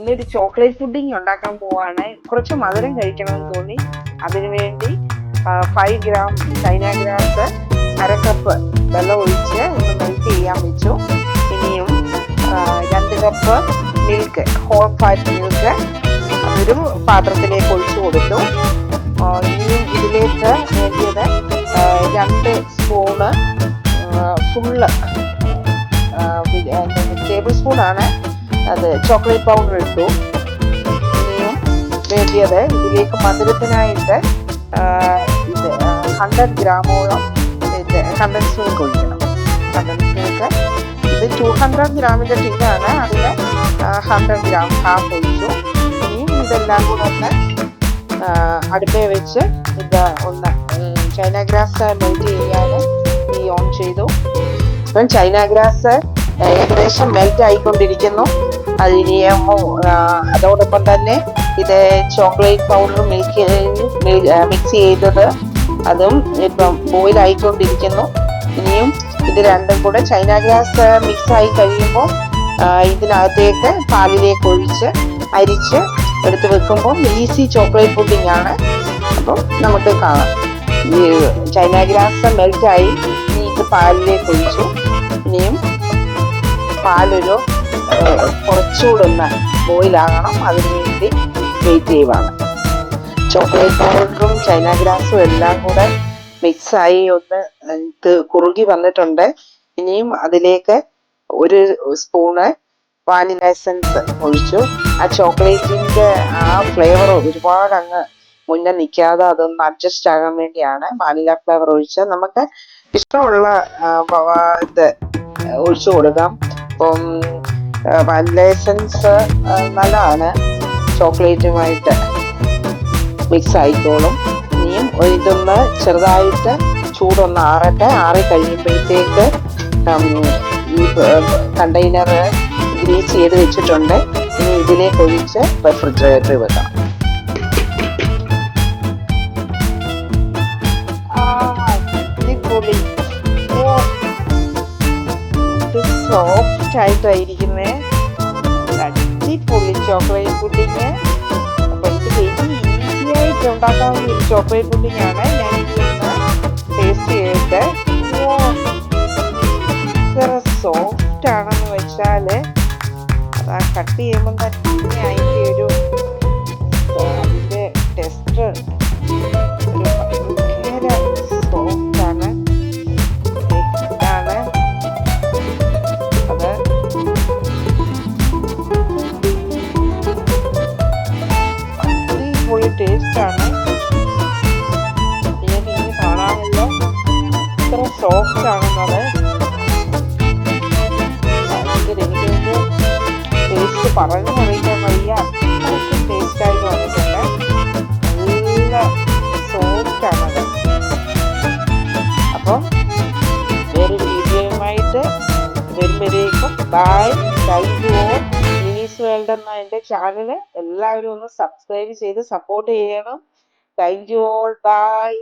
ഇന്നൊരു chocolate pudding ഉണ്ടാക്കാൻ പോവാണ്. കുറച്ച് മധുരം കഴിക്കണമെന്ന് തോന്നി. അതിനുവേണ്ടി 5 ഗ്രാം ചൈന ഗ്രാസ്, അര കപ്പ് വെള്ളം ഒഴിച്ച് ഒന്ന് മെൽറ്റ് ചെയ്യാൻ വെച്ചു. ഇനിയും 2 cup milk, whole fat milk അതൊരു പാത്രത്തിലേക്ക് ഒഴിച്ചു കൊടുത്തു. ഇനിയും ഇതിലേക്ക് വേണ്ടിയത് 2 സ്പൂണ് ഫുള്ള് ടേബിൾ സ്പൂണാണ് അത് ചോക്ലേറ്റ് പൗഡർ ഇട്ടു. ഇനിയും വേണ്ടിയത് ഇതിലേക്ക് മധുരത്തിനായിട്ട് 100 ഗ്രാമോളം കണ്ടൻസ് മിൽക്ക് ഒഴിക്കണം. കണ്ടൻസ് മിൽക്ക് ഇത് 200 ഗ്രാമിൻ്റെ ടിന്നാണ്, അതിൽ 100 ഗ്രാം ഹാഫ് ഒഴിച്ചു. ഇനിയും ഇതെല്ലാം കൂടെ ഒന്ന് അടുപ്പേ വെച്ച് ഇത് ഒന്ന് ചൈന ഗ്രാസ് മെൽറ്റ് ചെയ്യാൻ ഈ ഓൺ ചെയ്തു. ഇപ്പം ചൈന ഗ്രാസ് ഏകദേശം മെൽറ്റ് ആയിക്കൊണ്ടിരിക്കുന്നു. അതോടൊപ്പം തന്നെ ഇത് ചോക്ലേറ്റ് പൗഡർ മിക്സ് ചെയ്തത് അതും ഇപ്പം ബോയിൽ ആയിക്കൊണ്ടിരിക്കുന്നു. ഇനിയും ഇത് രണ്ടും കൂടെ ചൈന ഗ്രാസ് മിക്സ് ആയി കഴിയുമ്പോൾ ഇതിനകത്തേക്ക് പാലിലേക്ക് ഒഴിച്ച് അരിച്ച് എടുത്ത് വെക്കുമ്പോൾ ഈസി ചോക്ലേറ്റ് പുഡിംഗ് ആണ്. അപ്പം നമുക്ക് കാണാം ഈ ചൈന ഗ്രാസ് മെൽറ്റായി. ഇനി ഇത് പാലിലേക്ക് ഒഴിച്ചു. ഇനിയും പാലൊരു കുറച്ചുകൂടെ ഒന്ന് ബോയിലാകണം, അതിനുവേണ്ടി വെയിറ്റ് ചെയ്യുവാണ്. ചോക്ലേറ്റ് പൗഡറും ചൈന ഗ്രാസും എല്ലാം കൂടെ മിക്സായി ഒന്ന് ഇത് കുറുകി വന്നിട്ടുണ്ട്. ഇനിയും അതിലേക്ക് 1 സ്പൂണ് വാനില എസൻസ് ഒഴിച്ചു. ആ ചോക്ലേറ്റിൻ്റെ ആ ഫ്ലേവർ ഒരുപാട് അങ്ങ് മുന്നേ നിൽക്കാതെ അതൊന്ന് അഡ്ജസ്റ്റ് ആകാൻ വേണ്ടിയാണ് വാനില ഫ്ലേവർ ഒഴിച്ച്. നമുക്ക് ഇഷ്ടമുള്ള ഇത് ഒഴിച്ചു കൊടുക്കാം. ഇപ്പം വാനില എസൻസ് നല്ലതാണ്, ചോക്ലേറ്റുമായിട്ട് മിക്സ് ആയിക്കോളും. ഇനിയും ഇതൊന്ന് ചെറുതായിട്ട് ചൂടൊന്ന് ആറട്ടെ. ആറി കഴിയുമ്പോഴത്തേക്ക് ഈ കണ്ടെയ്നർ ഗ്രീസ് ചെയ്ത് വെച്ചിട്ടുണ്ട്. ഇനി ഇതിലേക്ക് ഒഴിച്ച് റെഫ്രിജറേറ്ററിൽ വെക്കാം. അടിപൊളി, സോഫ്റ്റ് ആയിട്ടായിരിക്കുന്നേ, അടിപൊളി ചോക്ലേറ്റ് പുഡിങ്. അപ്പൊ ഇത് വെരി ഈസി ആയിട്ട് ഉണ്ടാക്കാവുന്ന ഒരു ചോക്ലേറ്റ് പുഡിങ് ആണ്. ഞാൻ ഇതൊന്ന് ടേസ്റ്റ് ചെയ്തിട്ട് ഇത്ര സോഫ്റ്റ് ആണെന്ന് വെച്ചാല് അത് ആ കട്ട് ചെയ്യുമ്പോൾ തന്നെ അതിന്റെ ടെക്സ്ചർ ഒരു ഭയങ്കര സോഫ്റ്റ് ആണ്. ഇതാണ് അത്. അടിപൊളി ടേസ്റ്റ് ആണ്. ഇനി കാണാമല്ലോ ഇത്ര സോഫ്റ്റ് ആണെന്നത്. എനിക്കൊരു ടേസ്റ്റ് പറഞ്ഞു അറിയിക്കാൻ വയ്യ, അത്രയ്ക്കും ടേസ്റ്റ് ആയിട്ട് വന്നിട്ടുണ്ട്. നല്ല സോഫ്റ്റ് ആണത്. അപ്പം വേറൊരു വീഡിയോയുമായിട്ട് വരുമ്പോഴേക്കും bye. Thank you all. Mini's world എന്ന എൻ്റെ ചാനൽ എല്ലാവരും ഒന്ന് സബ്സ്ക്രൈബ് ചെയ്ത് സപ്പോർട്ട് ചെയ്യണം. Thank you all. ബൈ.